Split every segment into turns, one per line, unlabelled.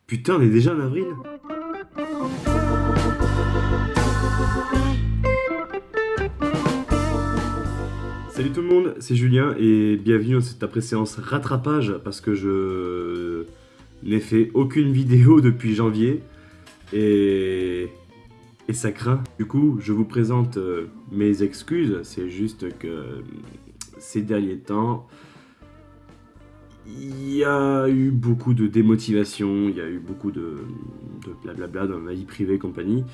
Putain, on est déjà en avril? Salut tout le monde, c'est Julien et bienvenue dans cette après-séance rattrapage parce que je n'ai fait aucune vidéo depuis janvier et, et ça craint. Du coup, je vous présente mes excuses, c'est juste que ces derniers temps, il y a eu beaucoup de démotivation, il y a eu beaucoup de blablabla dans ma vie privée et compagnie.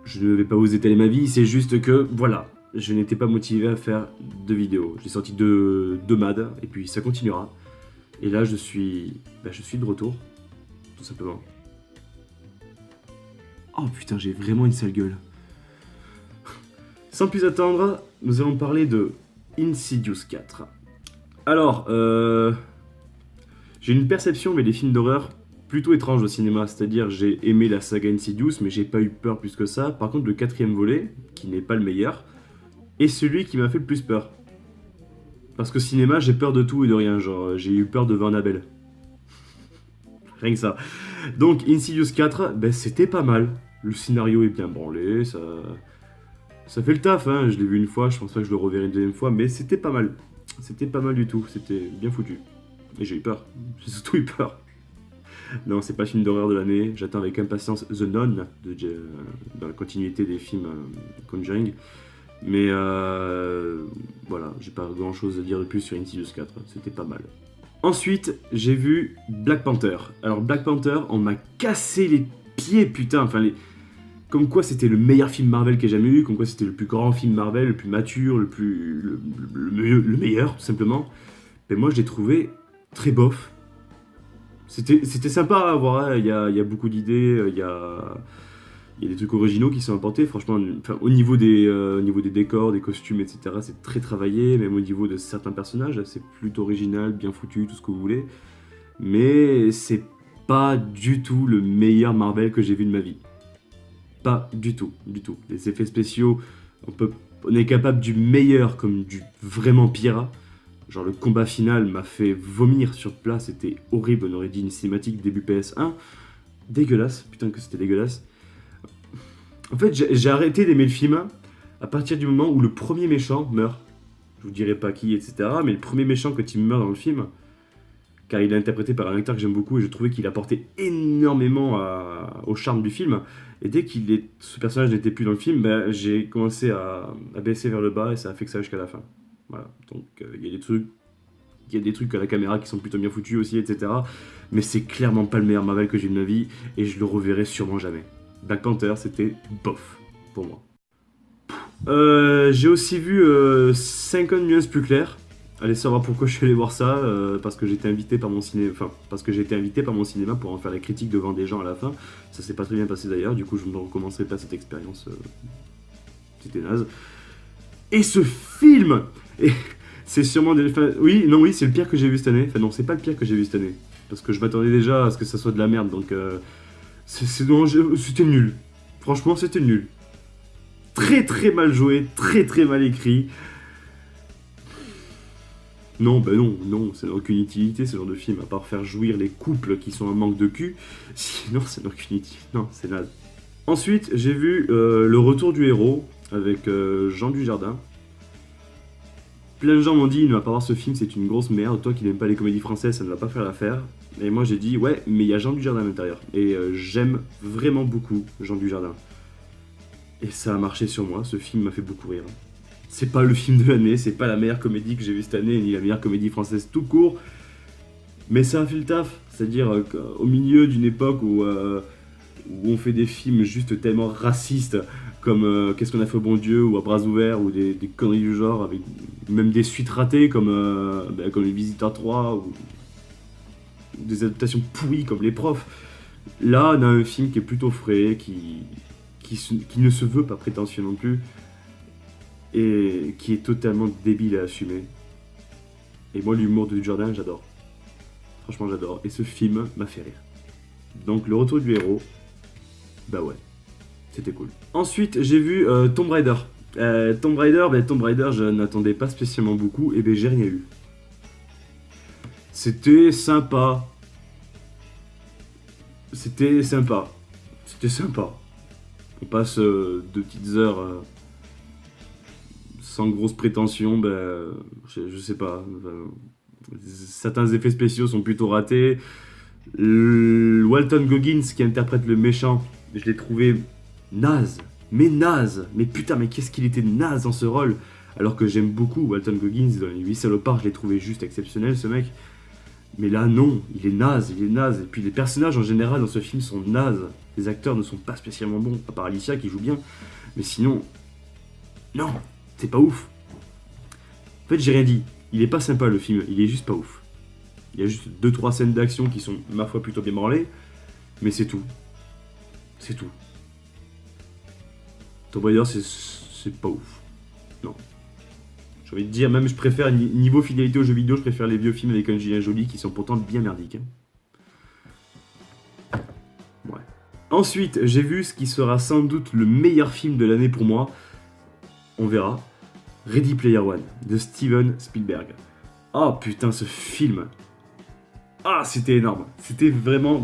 Je ne vais pas vous étaler ma vie, c'est juste que, voilà, je n'étais pas motivé à faire de vidéos. J'ai sorti deux MAD, et puis ça continuera. Et là, je suis de retour, tout simplement. Oh putain, j'ai vraiment une sale gueule. Sans plus attendre, nous allons parler de Insidious 4. Alors, j'ai une perception, mais des films d'horreur plutôt étrange au cinéma, c'est-à-dire j'ai aimé la saga Insidious, mais j'ai pas eu peur plus que ça. Par contre, le quatrième volet, qui n'est pas le meilleur, est celui qui m'a fait le plus peur. Parce qu'au cinéma, j'ai peur de tout et de rien, genre j'ai eu peur de voir Annabelle. Rien que ça. Donc Insidious 4, ben, c'était pas mal. Le scénario est bien branlé, ça fait le taf, hein. Je l'ai vu une fois, je pense pas que je le reverrai une deuxième fois, mais c'était pas mal. C'était pas mal du tout, c'était bien foutu. Et j'ai eu peur, j'ai surtout eu peur. Non, c'est pas le film d'horreur de l'année. J'attends avec impatience The Nun, dans la continuité des films Conjuring. Mais voilà, j'ai pas grand chose à dire de plus sur Insidious 4. C'était pas mal. Ensuite, j'ai vu Black Panther. Alors, Black Panther, on m'a cassé les pieds, putain. Enfin, comme quoi c'était le meilleur film Marvel qu'il y ait jamais eu, comme quoi c'était le plus grand film Marvel, le plus mature, le meilleur, tout simplement. Mais moi, je l'ai trouvé très bof. C'était sympa à voir, hein. Il y a beaucoup d'idées, il y a des trucs originaux qui sont apportés, franchement, enfin, au niveau des décors, des costumes, etc., c'est très travaillé, même au niveau de certains personnages, c'est plutôt original, bien foutu, tout ce que vous voulez, mais c'est pas du tout le meilleur Marvel que j'ai vu de ma vie. Pas du tout, du tout. Les effets spéciaux, on est capable du meilleur comme du vraiment pire. Genre le combat final m'a fait vomir sur place, c'était horrible, on aurait dit une cinématique début PS1. Dégueulasse, putain que c'était dégueulasse. En fait, j'ai arrêté d'aimer le film à partir du moment où le premier méchant meurt. Je vous dirai pas qui, etc. Mais le premier méchant quand il meurt dans le film, car il est interprété par un acteur que j'aime beaucoup et je trouvais qu'il apportait énormément au charme du film. Et dès ce personnage n'était plus dans le film, ben, j'ai commencé à baisser vers le bas et ça a fait que ça jusqu'à la fin. Voilà, donc il y a des trucs à la caméra qui sont plutôt bien foutus aussi, etc. Mais c'est clairement pas le meilleur Marvel que j'ai eu de ma vie et je le reverrai sûrement jamais. Black Panther, c'était bof pour moi. J'ai aussi vu 50 nuances plus claires. Allez savoir pourquoi je suis allé voir ça, parce que j'ai été invité par mon cinéma, enfin parce que j'ai été invité par mon cinéma pour en faire la critique devant des gens à la fin. Ça s'est pas très bien passé d'ailleurs, du coup je ne recommencerai pas cette expérience. C'était naze. Et ce film, et c'est sûrement des, enfin, oui, non, oui, c'est le pire que j'ai vu cette année. Enfin non, c'est pas le pire que j'ai vu cette année, parce que je m'attendais déjà à ce que ça soit de la merde, donc c'était nul. Franchement, c'était nul. Très très mal joué, très très mal écrit. Non, bah non, non, ça n'a aucune utilité ce genre de film, à part faire jouir les couples qui sont en manque de cul. Sinon, ça n'a aucune utilité. Non, c'est naze. Ensuite, j'ai vu Le Retour du Héros avec Jean Dujardin. Plein de gens m'ont dit, ne va pas voir ce film, c'est une grosse merde. Toi qui n'aimes pas les comédies françaises, ça ne va pas faire l'affaire. Et moi j'ai dit, ouais, mais il y a Jean Dujardin à l'intérieur. Et j'aime vraiment beaucoup Jean Dujardin. Et ça a marché sur moi, ce film m'a fait beaucoup rire. C'est pas le film de l'année, c'est pas la meilleure comédie que j'ai vue cette année, ni la meilleure comédie française tout court. Mais ça a fait le taf. C'est-à-dire au milieu d'une époque où on fait des films juste tellement racistes, comme Qu'est-ce qu'on a fait au bon Dieu, ou À bras ouverts, ou des conneries du genre, avec même des suites ratées comme Les Visiteurs 3, ou des adaptations pourries comme Les Profs. Là, on a un film qui est plutôt frais, qui ne se veut pas prétentieux non plus, et qui est totalement débile à assumer. Et moi, l'humour de Dujardin, j'adore. Franchement, j'adore. Et ce film m'a fait rire. Donc, Le Retour du Héros, bah ouais, c'était cool. Ensuite, j'ai vu Tomb Raider. Tomb Raider, je n'attendais pas spécialement beaucoup, et ben j'ai rien eu. C'était sympa. c'était sympa. C'était sympa. On passe 2 petites heures sans grosse prétention, ben, je sais pas. Certains effets spéciaux sont plutôt ratés. Walton Goggins qui interprète le méchant, je l'ai trouvé naze. Mais putain, mais qu'est-ce qu'il était naze dans ce rôle. Alors que j'aime beaucoup Walton Goggins dans Les 8 salopards, je l'ai trouvé juste exceptionnel ce mec. Mais là non, il est naze. Et puis les personnages en général dans ce film sont nazes. Les acteurs ne sont pas spécialement bons, à part Alicia qui joue bien. Mais sinon, non, c'est pas ouf. En fait, j'ai rien dit. Il est pas sympa le film, il est juste pas ouf. Il y a juste 2-3 scènes d'action qui sont, ma foi, plutôt bien branlées. Mais c'est tout. C'est tout. Tomb Raider, c'est pas ouf. Non. J'ai envie de dire, même je préfère, niveau fidélité aux jeux vidéo, je préfère les vieux films avec Angelina Jolie qui sont pourtant bien merdiques. Ouais. Ensuite, j'ai vu ce qui sera sans doute le meilleur film de l'année pour moi. On verra. Ready Player One, de Steven Spielberg. Oh putain, ce film. Ah, c'était énorme. C'était vraiment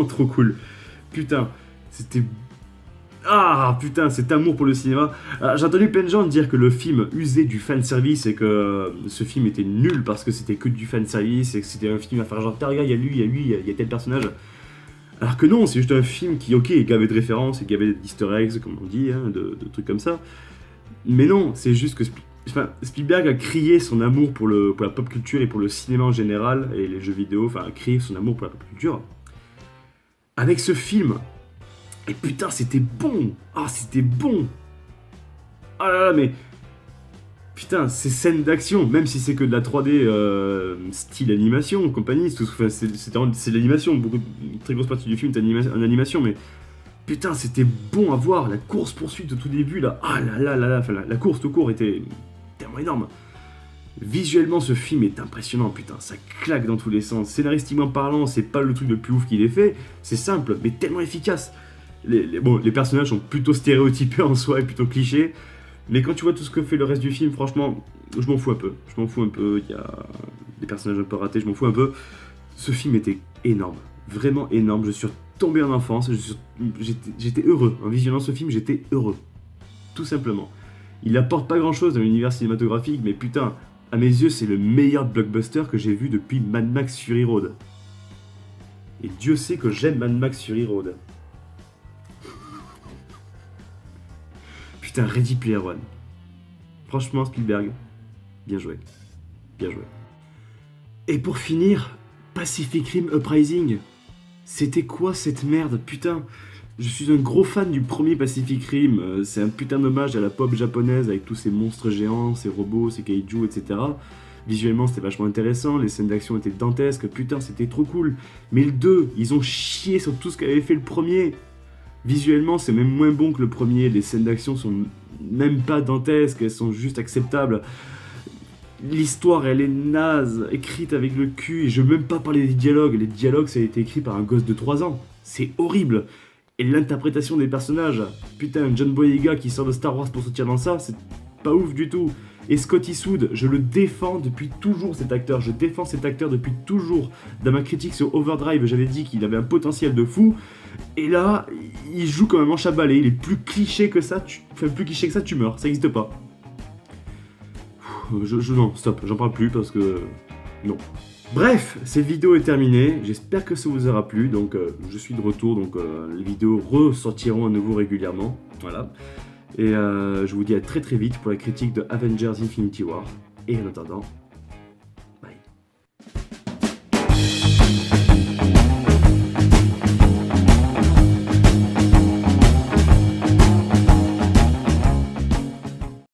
trop cool. Putain, c'était... Ah putain, cet amour pour le cinéma. J'ai entendu plein de gens dire que le film usait du fanservice et que ce film était nul parce que c'était que du fanservice et que c'était un film à faire genre, regarde, il y a lui, il y a tel personnage. Alors que non, c'est juste un film qui, ok, gavait de références et gavait d'easter eggs, comme on dit, hein, de trucs comme ça. Mais non, c'est juste que Spielberg a crié son amour pour la pop culture et pour le cinéma en général et les jeux vidéo, enfin a crié son amour pour la pop culture avec ce film. Et putain, c'était bon. Ah, c'était bon. Ah là là, mais... Putain, ces scènes d'action, même si c'est que de la 3D style animation, compagnie, c'est l'animation, une très grosse partie du film est en animation, mais... Putain, c'était bon à voir, la course-poursuite au tout début, là, ah là là, enfin, la course tout court était tellement énorme. Visuellement, ce film est impressionnant, putain, ça claque dans tous les sens. Scénaristiquement parlant, c'est pas le truc le plus ouf qu'il ait fait, c'est simple, mais tellement efficace. Les personnages sont plutôt stéréotypés en soi et plutôt clichés, mais quand tu vois tout ce que fait le reste du film, franchement, je m'en fous un peu, il y a des personnages un peu ratés, je m'en fous un peu. Ce film était énorme, vraiment énorme, je suis tombé en enfance, j'étais heureux, en visionnant ce film, j'étais heureux, tout simplement. Il apporte pas grand chose dans l'univers cinématographique, mais putain, à mes yeux, c'est le meilleur blockbuster que j'ai vu depuis Mad Max Fury Road. Et Dieu sait que j'aime Mad Max Fury Road. Putain, Ready Player One. Franchement, Spielberg, bien joué. Bien joué. Et pour finir, Pacific Rim Uprising. C'était quoi cette merde, putain? Je suis un gros fan du premier Pacific Rim. C'est un putain d'hommage à la pop japonaise avec tous ces monstres géants, ces robots, ces kaiju, etc. Visuellement, c'était vachement intéressant, les scènes d'action étaient dantesques, putain, c'était trop cool. Mais le 2, ils ont chié sur tout ce qu'avait fait le premier. Visuellement, c'est même moins bon que le premier, les scènes d'action sont même pas dantesques, elles sont juste acceptables. L'histoire, elle est naze, écrite avec le cul, et je veux même pas parler des dialogues. Les dialogues, ça a été écrit par un gosse de 3 ans. C'est horrible. Et l'interprétation des personnages, putain, John Boyega qui sort de Star Wars pour sortir dans ça, c'est pas ouf du tout. Et Scott Eastwood, je le défends depuis toujours cet acteur, je défends cet acteur depuis toujours. Dans ma critique sur Overdrive, j'avais dit qu'il avait un potentiel de fou, et là, il joue comme un manche à balai, il est plus cliché que ça, tu meurs, ça n'existe pas. Non, stop, j'en parle plus parce que... non. Bref, cette vidéo est terminée, j'espère que ça vous aura plu, donc je suis de retour, donc les vidéos ressortiront à nouveau régulièrement, voilà. Et je vous dis à très vite pour la critique de Avengers Infinity War, et en attendant,